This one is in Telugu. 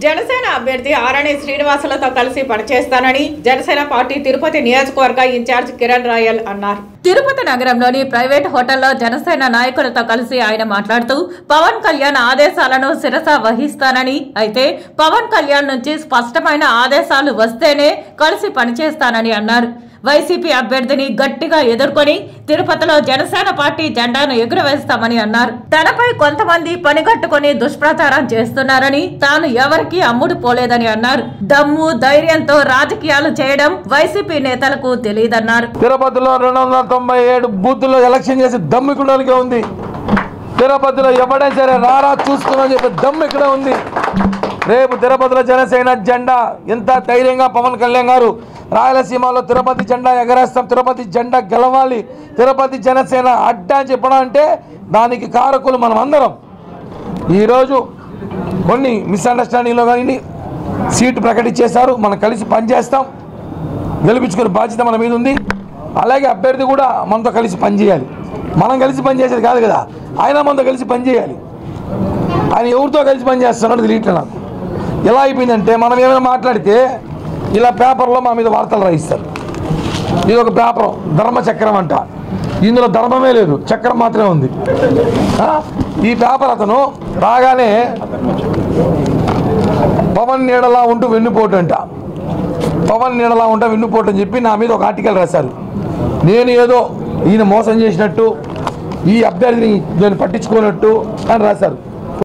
జనసేన అభ్యర్థి ఆరణి శ్రీనివాసులతో కలిసి పనిచేస్తానని జనసేన పార్టీ తిరుపతి నియోజకవర్గ ఇన్ఛార్జ్ కిరణ్ రాయల్ అన్నారు. తిరుపతి నగరంలోని ప్రైవేట్ హోటల్లో జనసేన నాయకులతో కలిసి ఆయన మాట్లాడుతూ పవన్ కళ్యాణ్ ఆదేశాలను శిరస వహిస్తానని, అయితే పవన్ కళ్యాణ్ నుంచి స్పష్టమైన ఆదేశాలు వస్తేనే కలిసి పనిచేస్తానని అన్నారు. వైసీపీ అభ్యర్థిని గట్టిగా ఎదుర్కొని తిరుపతిలో జనసేన పార్టీ జెండాను ఎగురవేస్తామని అన్నారు. తనపై కొంతమంది పనిగట్టుకుని దుష్ప్రచారం చేస్తున్నారని, తాను ఎవరికీ అమ్ముడు పోలేదని అన్నారు. దమ్ము ధైర్యంతో రాజకీయాలు చేయడం వైసీపీ నేతలకు తెలియదన్నారు. తిరుపతిలో 297 బూతుల్లో ఎలక్షన్ చేసి దమ్ము ఇక్కడ ఉంది. తిరుపతిలో ఎవడైనా సరే రారా చూసుకున్నా చెప్పి దమ్ము ఇక్కడ ఉంది. రేపు తిరుపతిలో జనసేన జెండా ఎంత ధైర్యంగా పవన్ కళ్యాణ్ గారు రాయలసీమలో తిరుపతి జెండా ఎగరేస్తాం, తిరుపతి జెండా గెలవాలి, తిరుపతి జనసేన అడ్డా అని చెప్పడం అంటే దానికి కారకులు మనం అందరం. ఈరోజు కొన్ని మిస్అండర్స్టాండింగ్లో కానీ సీటు ప్రకటించేశారు. మనం కలిసి పనిచేస్తాం, గెలిపించుకునే బాధ్యత మన మీద ఉంది. అలాగే అభ్యర్థి కూడా మనతో కలిసి పనిచేయాలి. మనం కలిసి పనిచేసేది కాదు కదా, ఆయన మనతో కలిసి పనిచేయాలి. ఆయన ఎవరితో కలిసి పనిచేస్తున్నాడు తెలియట్లే నాకు. ఎలా అయిపోయిందంటే మనం ఏమైనా మాట్లాడితే ఇలా పేపర్లో మా మీద వార్తలు రాయిస్తారు. ఇది ఒక పేపర్ ధర్మచక్రం అంట, ఇందులో ధర్మమే లేదు, చక్రం మాత్రమే ఉంది. ఈ పేపర్ అతను రాగానే పవన్ నీడలా ఉంటూ వెన్నుపోటు అంట, పవన్ నీడలా ఉంటా వెన్నుపోటు అని చెప్పి నా మీద ఒక ఆర్టికల్ రాశారు. నేను ఏదో ఈయన మోసం చేసినట్టు, ఈ అభ్యర్థిని నేను పట్టించుకోనట్టు అని రాశారు.